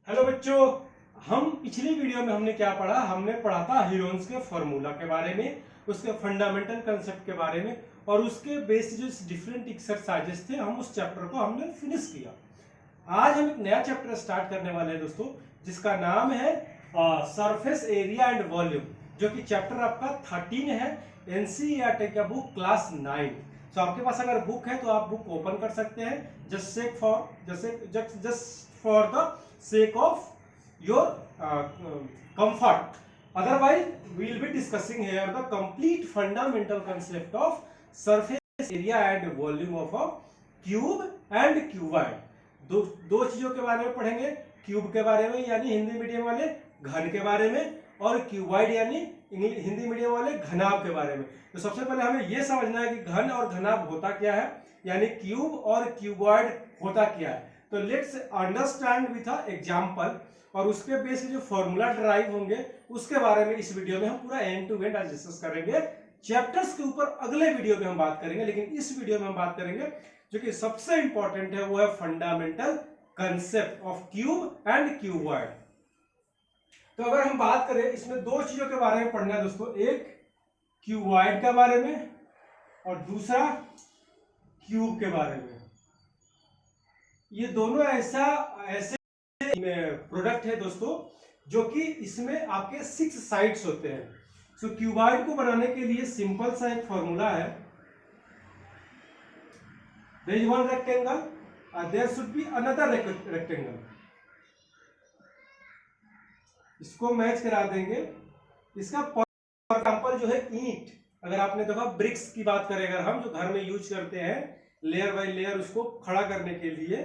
Hello बच्चों, हम पिछली वीडियो में हमने क्या पढ़ा? हमने पढ़ा था हीरोन्स के फॉर्मूला के बारे में, उसके फंडामेंटल कंसेप्ट के बारे में, और उसके बेस्ड जो डिफरेंट एक्सरसाइजेस थे हम उस चैप्टर को हमने फिनिश किया। आज हम एक नया चैप्टर स्टार्ट करने वाले हैं दोस्तों, जिसका नाम है सरफेस एरिया एंड वॉल्यूम, जो कि चैप्टर आपका 13 है, एनसीईआरटी का बुक क्लास 9। तो आपके पास अगर बुक है तो आप बुक ओपन कर सकते हैं, just for the sake of your comfort. Otherwise, we will be discussing here the complete fundamental concept of surface area and volume of a cube and cuboid. दो चीजों के बारे में पढ़ेंगे, क्यूब के बारे में यानी हिंदी मीडियम वाले घन के बारे में, और क्यूबॉइड यानी हिंदी मीडियम वाले घनाभ के बारे में। तो सबसे पहले हमें यह समझना है कि घन और घनाभ होता क्या है, यानी क्यूब और क्यूबॉइड होता क्या है। तो let's understand with a example, और उसके बेस पे जो फॉर्मूला ड्राइव होंगे उसके बारे में इस वीडियो में हम पूरा एंड टू एंड डिस्कस करेंगे। चैप्टर्स के ऊपर अगले वीडियो में हम बात करेंगे, लेकिन इस वीडियो में हम बात करेंगे जो कि सबसे इंपॉर्टेंट है, वो है fundamental concept of cube and cuboid. तो अगर हम बात करें, इसमें दो चीजों के बारे में पढ़ना है दोस्तों, एक क्यूबॉइड के बारे में और दूसरा क्यूब के बारे में। ये दोनों ऐसे प्रोडक्ट है दोस्तों, जो कि इसमें आपके 6 साइड्स होते हैं। सो क्यूबॉइड को बनाने के लिए सिंपल सा एक फॉर्मूला है, देयर इज वन रेक्टेंगल और there should be another rectangle. इसको मैच करा देंगे। इसका फॉर एग्जांपल जो है ईंट, अगर आपने देखा ब्रिक्स की बात करें, अगर हम जो घर में यूज करते हैं लेयर बाय लेयर उसको खड़ा करने के लिए,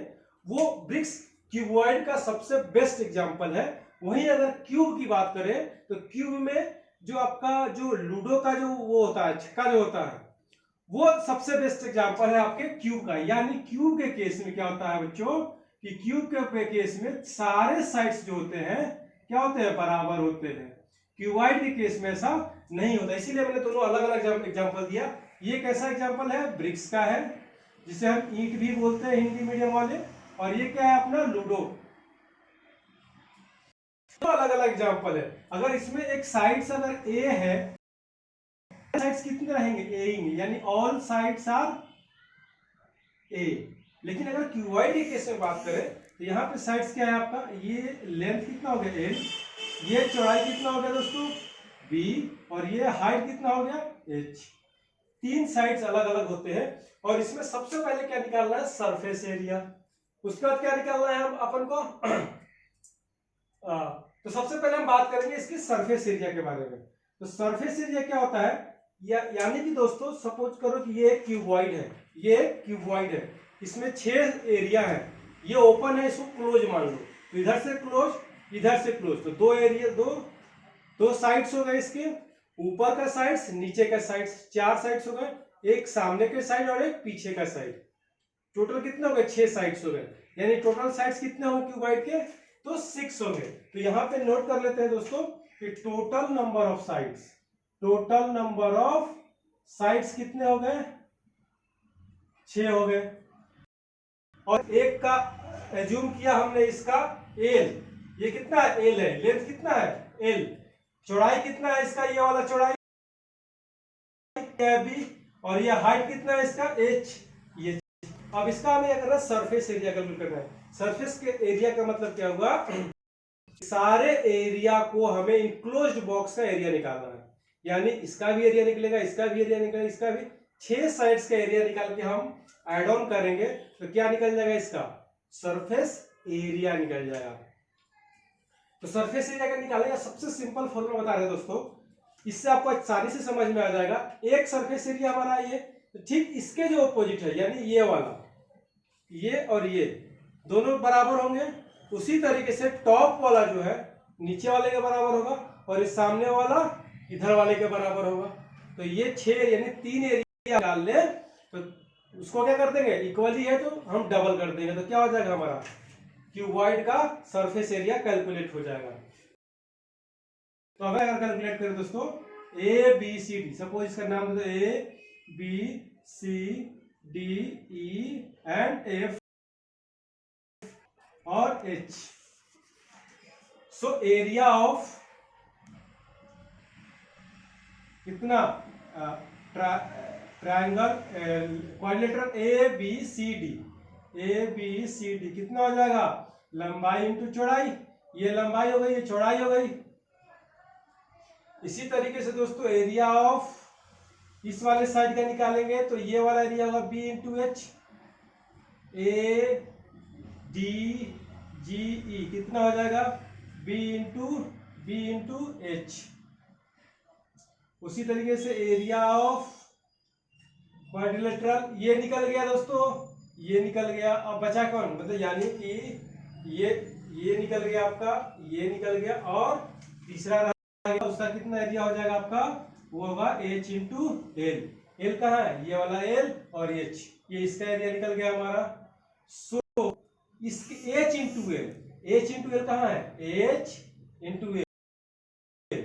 वो ब्रिक्स क्यूबॉइड का सबसे बेस्ट एग्जांपल है। वहीं अगर क्यूब की बात करें तो क्यूब में जो आपका जो लूडो का जो वो होता है, छक्का जो होता है, वो सबसे बेस्ट एग्जांपल है आपके क्यूब का। यानी क्यूब के केस में क्या होता है बच्चों, कि क्यूब के केस में सारे साइड्स जो होते हैं क्या होते हैं, बराबर होते हैं। क्यूबॉइड के केस में ऐसा नहीं होता, इसीलिए मैंने दोनों अलग अलग एग्जांपल दिया। ये कैसा एग्जांपल है, ब्रिक्स का है, जिसे हम ईंट भी बोलते हैं हिंदी मीडियम वाले, और ये क्या है अपना लूडो। तो अलग अलग एग्जांपल है। अगर इसमें एक साइड्स अगर ए है, साइड्स कितने रहेंगे, ए ही, यानी ऑल साइड्स आर ए। लेकिन अगर क्यूबॉइड के केस में बात करें तो यहाँ पे साइड्स क्या है आपका, ये लेंथ कितना हो गया एल, ये चौड़ाई कितना हो गया दोस्तों बी, और ये हाइट कितना हो गया एच। 3 साइड्स अलग अलग होते हैं। और इसमें सबसे पहले क्या निकालना है, सरफेस एरिया। उसके बाद क्या निकालना है हम अपन को तो सबसे पहले हम बात करेंगे इसके सरफेस एरिया के बारे में। तो सरफेस एरिया क्या होता है, यानी कि दोस्तों सपोज करो कि ये एक क्यूबॉइड है, ये एक क्यूबॉइड है, इसमें 6 एरिया है, ये ओपन है, इसको क्लोज मान लो, तो इधर से क्लोज इधर से क्लोज, तो 2 एरिया, दो साइड्स हो गए इसके, ऊपर का साइड्स नीचे का साइड्स, 4 साइड्स हो गए, एक सामने के साइड और एक पीछे का साइड। टोटल कितने हो गए, 6 साइड्स हो गए। यानी टोटल साइड्स कितने होंगे क्यूबॉइड के, तो 6 होंगे। तो यहां पे नोट कर लेते हैं दोस्तों कि टोटल नंबर ऑफ साइड्स कितने हो गए, 6 हो गए। और एक का एज्यूम किया हमने, इसका एल, ये कितना है, एल है, लेंथ कितना है एल, चौड़ाई कितना है इसका, ये वाला चौड़ाई बी, और ये हाइट कितना है इसका एच, ये। अब इसका हमें करना सरफेस एरिया कैलकुलेट करना है। सरफेस के एरिया का मतलब क्या हुआ, सारे एरिया को हमें इनक्लोज्ड बॉक्स का एरिया निकालना है। यानी इसका भी एरिया निकलेगा, इसका भी एरिया निकलेगा, इसका भी, 6 साइड्स का एरिया निकाल के हम ऐड ऑन करेंगे तो क्या निकल जाएगा, इसका सरफेस एरिया निकल जाएगा। तो सरफेस एरिया का निकालने का सबसे सिंपल फॉर्मूला बता रहे हैं दोस्तों, इससे आपको आसानी से समझ में आ जाएगा। एक सरफेस एरिया हमारा ये, तो ठीक इसके जो ऑपोजिट है, यानी ये वाला, ये और ये दोनों बराबर होंगे। उसी तरीके से टॉप वाला जो है नीचे वाले के बराबर होगा, और ये सामने वाला इधर वाले के बराबर होगा। तो ये 6 यानी 3 एरिया डाल ले, तो उसको क्या कर देंगे, इक्वली है तो हम डबल कर देंगे, तो क्या हो जाएगा, हमारा क्यूबॉइड का सरफेस एरिया कैलकुलेट हो जाएगा। तो अगर कैलकुलेट करें दोस्तों, A B C D, suppose इसका नाम दे A B C D E and F और एच। सो एरिया ऑफ कितना triangle quadrilateral A B C D कितना हो जाएगा, लंबाई इंटू चौड़ाई, ये लंबाई हो गई, ये चौड़ाई हो गई। इसी तरीके से दोस्तों एरिया ऑफ इस वाले साइड का निकालेंगे तो ये वाला एरिया होगा B into H, A D G E कितना हो जाएगा, बी इंटू एच। उसी तरीके से एरिया ऑफ क्वाड्रिलेटरल ये निकल गया दोस्तों, ये निकल गया। अब बचा कौन, मतलब यानी कि ये निकल गया आपका, ये निकल गया, और तीसरा रहेगा उसका कितना एरिया हो जाएगा आपका, वो होगा एच इंटू एल। एल कहाँ है, ये वाला एल और एच, ये इसका एरिया निकल गया हमारा। सो इसके एच इंटू एल कहाँ है, एच इंटू एल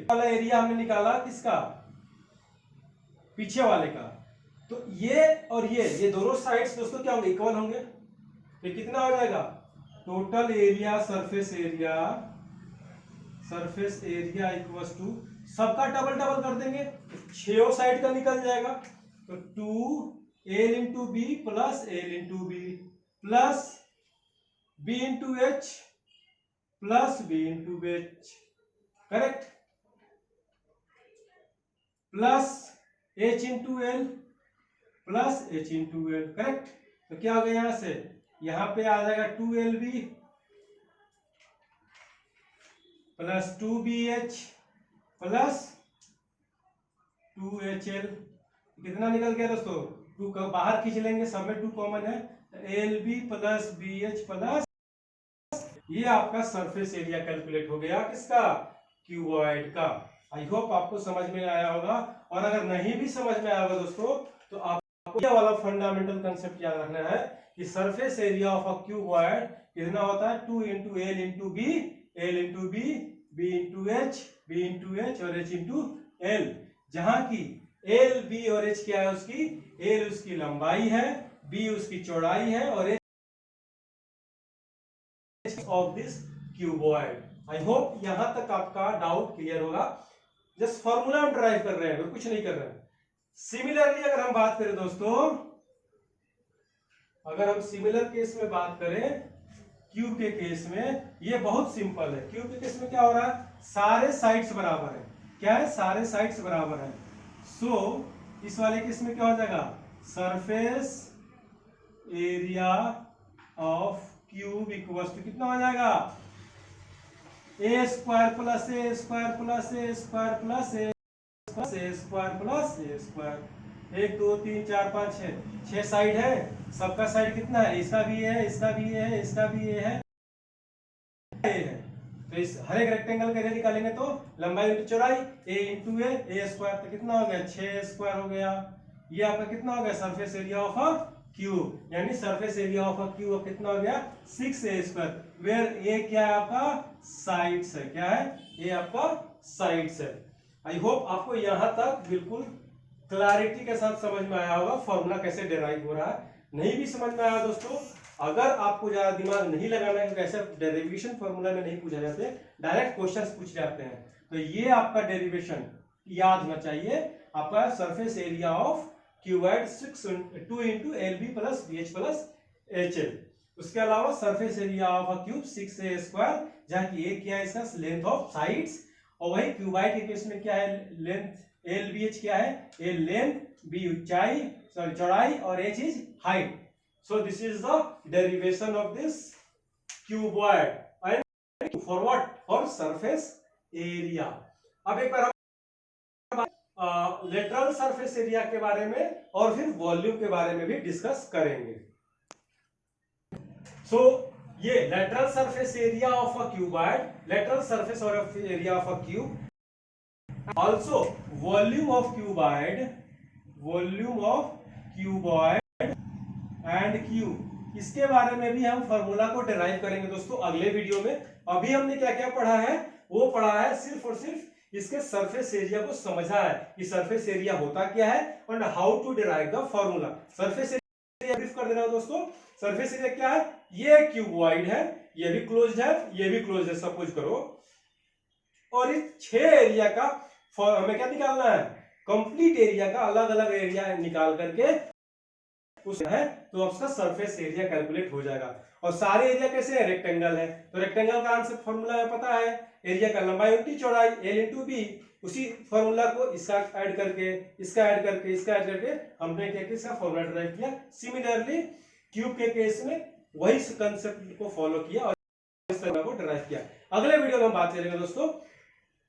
वाला एरिया हमने निकाला किसका, पीछे वाले का। तो ये और ये दोनों साइड्स दोस्तों क्या होंगे, इक्वल होंगे। तो कितना हो जाएगा, total area surface area equals to, सबका डबल कर देंगे, छह साइड का निकल जाएगा। तो 2 L into B plus L into B plus B into H plus B into H, correct, plus H into L plus H into L, correct. तो क्या हो गया, यहां से यहां पे आ जाएगा 2LB plus 2BH plus 2HL। कितना निकल गया दोस्तों, 2 का बाहर खींच लेंगे, सब में 2 कॉमन है, LB प्लस BH प्लस, ये आपका सरफेस एरिया कैलकुलेट हो गया किसका, क्यूबॉइड का। आई होप आपको समझ में आया होगा, और अगर नहीं भी समझ में आया होगा दोस्तों तो आपको ये वाला फंडामेंटल कंसेप्ट याद रखना है कि surface area of a cuboid कितना होता है, 2 into L into B, L into B, B into H, B into H और एच इंटू एल, जहां की एल बी और एच क्या है उसकी, एल उसकी लंबाई है, बी उसकी चौड़ाई है, और H of this cuboid. I hope यहां तक आपका डाउट क्लियर होगा। जस्ट फॉर्मूला हम ड्राइव कर रहे हैं, और कुछ नहीं कर रहे हैं। सिमिलरली अगर हम बात करें दोस्तों, अगर हम सिमिलर केस में बात करें, क्यूब के केस में ये बहुत सिंपल है। क्यूब के केस में क्या हो रहा है, सारे साइड्स बराबर है, क्या है, सारे साइड्स बराबर है। सो इस वाले केस में क्या हो जाएगा, surface area of cube equals to कितना हो जाएगा, A square plus A square plus A square plus A square plus A square. 1 2 3 4 5 6 side है, सबका साइड कितना है, इसका भी है, इसका भी है, इसका भी है। तो इस हर एक रेक्टेंगल का एरिया निकालेंगे तो लंबाई इंटू चौड़ाई, ए इंटू ए स्क्वायर, तो कितना हो गया, 6 स्क्वायर हो गया। ये आपका कितना हो गया, surface area of a cube, यानी surface area of a cube कितना हो गया, 6a स्क्वायर, वेयर ए क्या है आपका, साइड्स है, क्या है, ये आपका साइड्स है। आई होप आपको यहां तक बिल्कुल क्लैरिटी के साथ समझ में आया होगा फॉर्मूला कैसे डिराइव हो रहा है। नहीं भी समझ में आया दोस्तों, अगर आपको ज्यादा दिमाग नहीं लगाना है, ऐसे डेरिवेशन फॉर्मूला में नहीं पूछा जाते, डायरेक्ट क्वेश्चंस पूछ जाते हैं, तो ये आपका डेरिवेशन याद होना चाहिए। आपका surface area of cuboid 2 into LB plus BH plus HL। उसके अलावा surface area of a cube 6a square, जहां की ए क्या है, इसका लेंथ ऑफ साइड्स, और वही क्यूबॉइड के केस में क्या है, लेंथ LBH क्या है, ए लेंथ, बी ऊंचाई, सॉरी चौड़ाई, और H is height. So this is the derivation of this cuboid and for what, for surface area. अब एक बार लेटरल सरफेस एरिया के बारे में और फिर वॉल्यूम के बारे में भी डिस्कस करेंगे। सो ये lateral surface area of a cuboid, lateral surface area of a cube, also volume of cuboid and cube, इसके बारे में भी हम फॉर्मूला को डिराइव करेंगे दोस्तों अगले वीडियो में। अभी हमने क्या क्या पढ़ा है, वो पढ़ा है सिर्फ और सिर्फ इसके सरफेस एरिया को समझा है कि सरफेस एरिया होता क्या है और how to derive the formula. Surface area brief कर देना दोस्तों। सरफेस एरिया क्या है, ये क्यूबॉइड है, ये भी क्लोज्ड है, ये भी क्लोज्ड है। सपोज करो और इस 6 एरिया का हमें क्या निकालना है, कंप्लीट एरिया का अलग अलग एरिया निकाल करके उस है तो उसका सरफेस एरिया कैलकुलेट हो जाएगा। और सारे एरिया कैसे है, रेक्टेंगल है, तो रेक्टेंगल का आंसर फॉर्मूला पता है, एरिया का लंबाई इंटू चौड़ाई एल इंटू बी। उसी फॉर्मूला को इसका ऐड करके इसका ऐड करके इसका ऐड करके हमने क्या किया, इसका फॉर्मूला ड्राइव किया। सिमिलरली क्यूब के केस में वही कंसेप्ट को फॉलो किया और इस तरह को ड्राइव किया। अगले वीडियो में हम बात करेंगे दोस्तों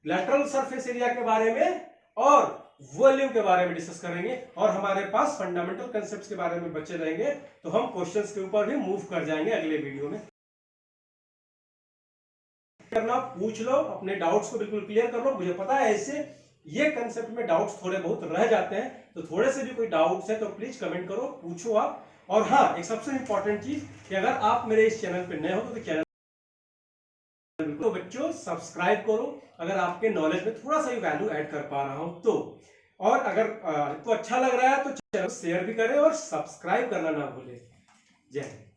लैटरल सरफेस एरिया के बारे में और वॉल्यूम के बारे में डिस्कस करेंगे, और हमारे पास फंडामेंटल कांसेप्ट्स के बारे में बचे रहेंगे, तो हम क्वेश्चंस के ऊपर भी मूव कर जाएंगे अगले वीडियो में। करना, पूछ लो, अपने डाउट्स को बिल्कुल क्लियर कर लो। मुझे पता है ऐसे ये कंसेप्ट में डाउट्स थोड़े बहुत रह जाते हैं, तो थोड़े से भी कोई डाउट्स है तो प्लीज कमेंट करो, पूछो आप। और हाँ, एक सबसे इंपॉर्टेंट चीज कि अगर आप मेरे इस चैनल पे नए हो तो चैनल तो बच्चों सब्सक्राइब करो, अगर आपके नॉलेज में थोड़ा सा भी वैल्यू ऐड कर पा रहा हूं तो। और अगर आपको अच्छा लग रहा है तो चैनल शेयर भी करें और सब्सक्राइब करना ना भूलें। जय हिंद।